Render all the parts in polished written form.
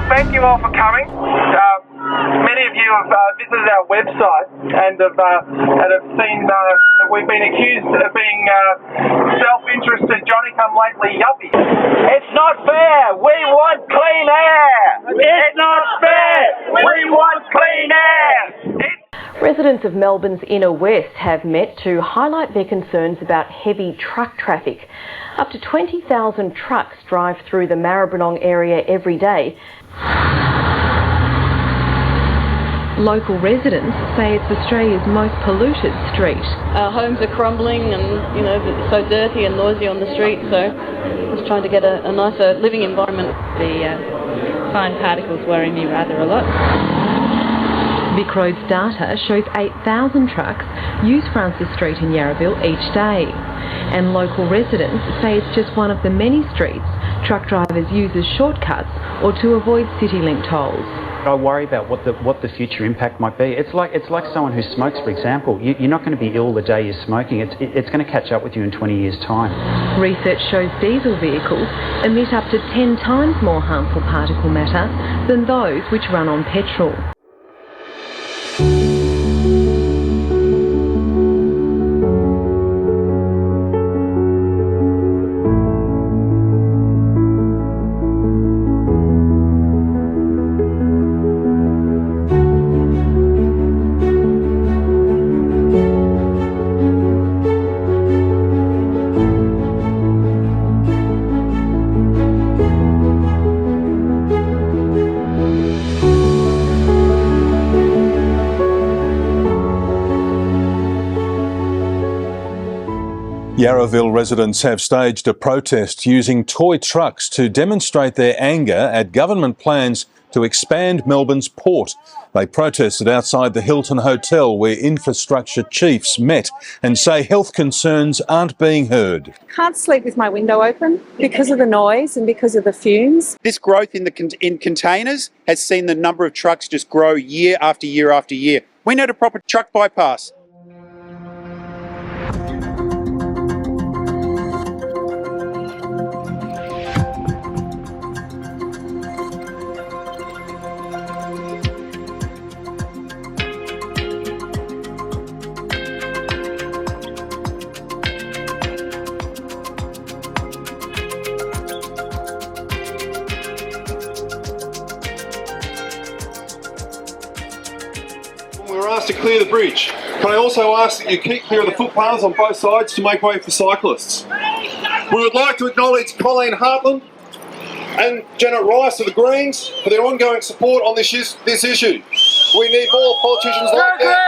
Thank you all for coming. Many of you have visited our website and have seen that we've been accused of being self-interested, Johnny-come-lately yuppies. It's not fair! We want clean air! It's not fair! We want clean air! Residents of Melbourne's inner west have met to highlight their concerns about heavy truck traffic. Up to 20,000 trucks drive through the Maribyrnong area every day. Local residents say it's Australia's most polluted street. Our homes are crumbling and, it's so dirty and noisy on the street, so just trying to get a nicer living environment. The fine particles worry me rather a lot. VicRoads data shows 8,000 trucks use Francis Street in Yarraville each day. And local residents say it's just one of the many streets truck drivers use as shortcuts or to avoid CityLink tolls. I worry about what the future impact might be. It's like someone who smokes, for example. You're not going to be ill the day you're smoking. It's going to catch up with you in 20 years' time. Research shows diesel vehicles emit up to 10 times more harmful particle matter than those which run on petrol. Yarraville residents have staged a protest using toy trucks to demonstrate their anger at government plans to expand Melbourne's port. They protested outside the Hilton Hotel where infrastructure chiefs met and say health concerns aren't being heard. Can't sleep with my window open because of the noise and because of the fumes. This growth in containers has seen the number of trucks just grow year after year after year. We need a proper truck bypass. To clear the bridge. Can I also ask that you keep clear of the footpaths on both sides to make way for cyclists? We would like to acknowledge Colleen Hartland and Janet Rice of the Greens for their ongoing support on this issue. We need more politicians like that.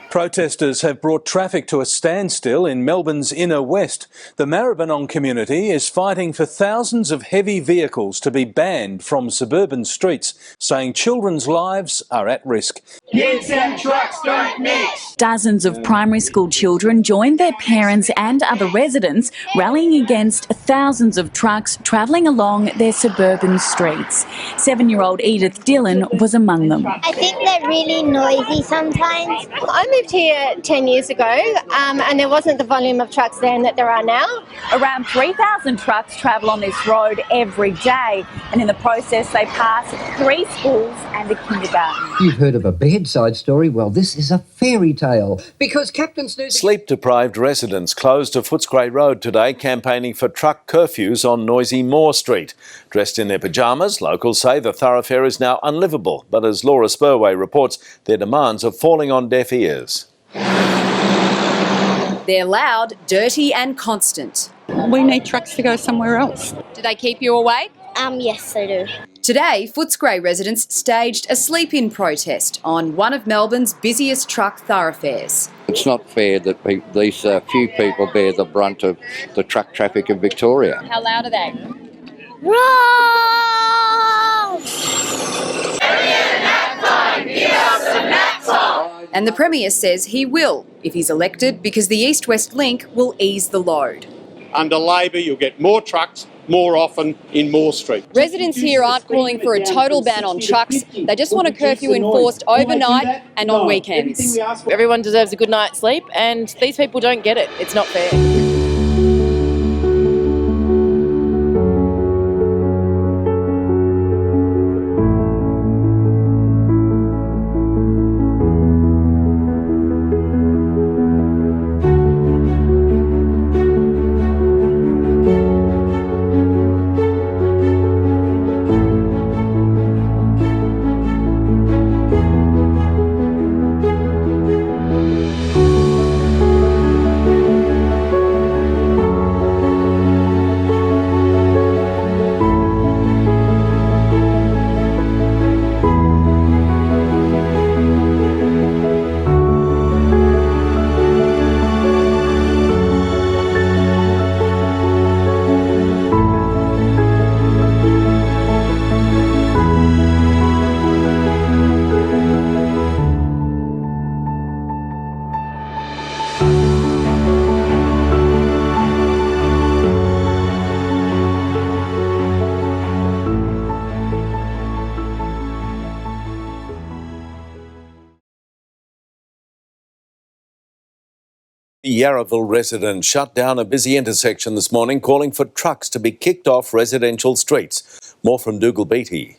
Protesters have brought traffic to a standstill in Melbourne's inner west. The Maribyrnong community is fighting for thousands of heavy vehicles to be banned from suburban streets, saying children's lives are at risk. Kids and trucks don't mix. Dozens of primary school children joined their parents and other residents rallying against thousands of trucks travelling along their suburban streets. 7-year-old Edith Dillon was among them. I think they're really noisy sometimes. I moved here 10 years ago and there wasn't the volume of trucks then that there are now. Around 3,000 trucks travel on this road every day, and in the process they pass 3 schools and a kindergarten. You've heard of a bedside story? Well, this is a fairy tale because Captain Snoozy... Sleep-deprived residents closed to Footscray Road today campaigning for truck curfews on noisy Moore Street. Dressed in their pyjamas, locals say the thoroughfare is now unlivable, but as Laura Spurway reports, their demands are falling on deaf ears. They're loud, dirty and constant. We need trucks to go somewhere else. Do they keep you awake? Yes, they do. Today, Footscray residents staged a sleep-in protest on one of Melbourne's busiest truck thoroughfares. It's not fair that these few people bear the brunt of the truck traffic in Victoria. How loud are they? And the Premier says he will if he's elected, because the East-West link will ease the load. Under Labor, you'll get more trucks more often in Moore Street. Residents here aren't calling for a total ban on trucks. They just want a curfew enforced overnight and on weekends. Everyone deserves a good night's sleep, and these people don't get it. It's not fair. Yarraville residents shut down a busy intersection this morning, calling for trucks to be kicked off residential streets. More from Dougal Beattie.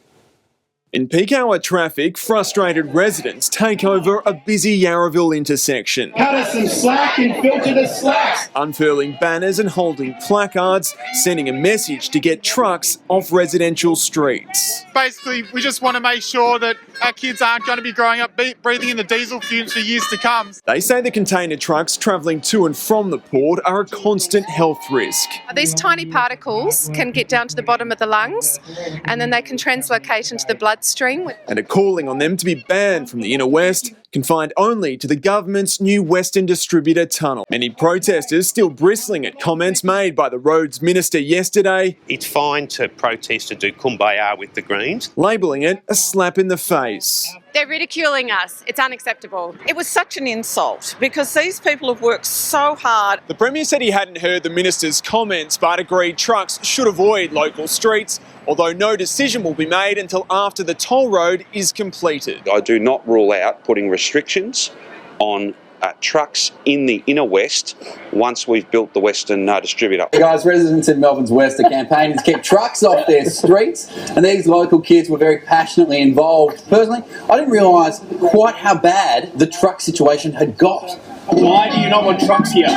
In peak hour traffic, frustrated residents take over a busy Yarraville intersection. Cut us some slack and filter the slacks. Unfurling banners and holding placards, sending a message to get trucks off residential streets. Basically, we just want to make sure that our kids aren't going to be growing up breathing in the diesel fumes for years to come. They say the container trucks travelling to and from the port are a constant health risk. These tiny particles can get down to the bottom of the lungs, and then they can translocate into the bloodstream. And are calling on them to be banned from the inner west, confined only to the government's new Western Distributor tunnel. Many protesters still bristling at comments made by the roads minister yesterday. It's fine to protest and do kumbaya with the Greens, labelling it a slap in the face. They're ridiculing us. It's unacceptable. It was such an insult because these people have worked so hard. The Premier said he hadn't heard the minister's comments but agreed trucks should avoid local streets, although no decision will be made until after the toll road is completed. I do not rule out putting restrictions on trucks in the inner west once we've built the Western Distributor. Hey guys, residents in Melbourne's West are campaigning to keep trucks off their streets, and these local kids were very passionately involved. Personally, I didn't realise quite how bad the truck situation had got. Why do you not want trucks here?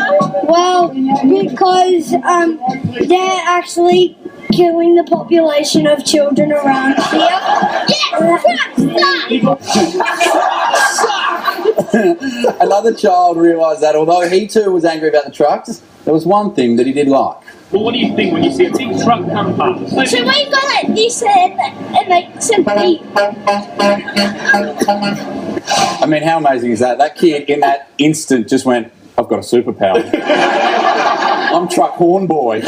Well, because they're actually killing the population of children around here. Another child realised that although he too was angry about the trucks, there was one thing that he did like. Well, what do you think when you see a big truck come past? So we go like this and they simply... I mean, how amazing is that? That kid in that instant just went, I've got a superpower. I'm truck horn boy.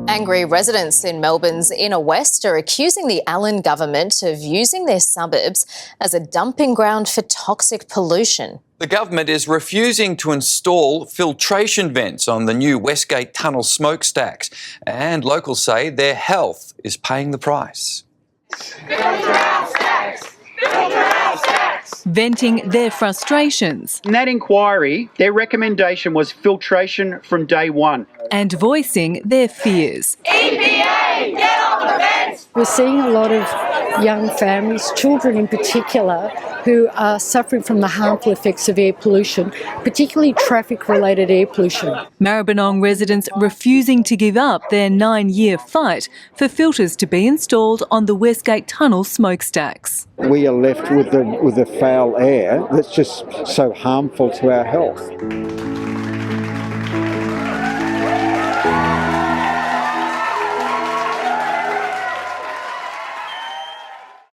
Angry residents in Melbourne's inner west are accusing the Allen government of using their suburbs as a dumping ground for toxic pollution. The government is refusing to install filtration vents on the new Westgate Tunnel smokestacks, and locals say their health is paying the price. Filter our stacks! Filter our stacks! venting their frustrations. In that inquiry, their recommendation was filtration from day one. And voicing their fears. EPA, get off the fence! We're seeing a lot of young families, children in particular, who are suffering from the harmful effects of air pollution, particularly traffic-related air pollution. Maribyrnong residents refusing to give up their 9-year fight for filters to be installed on the Westgate Tunnel smokestacks. We are left with the foul air that's just so harmful to our health.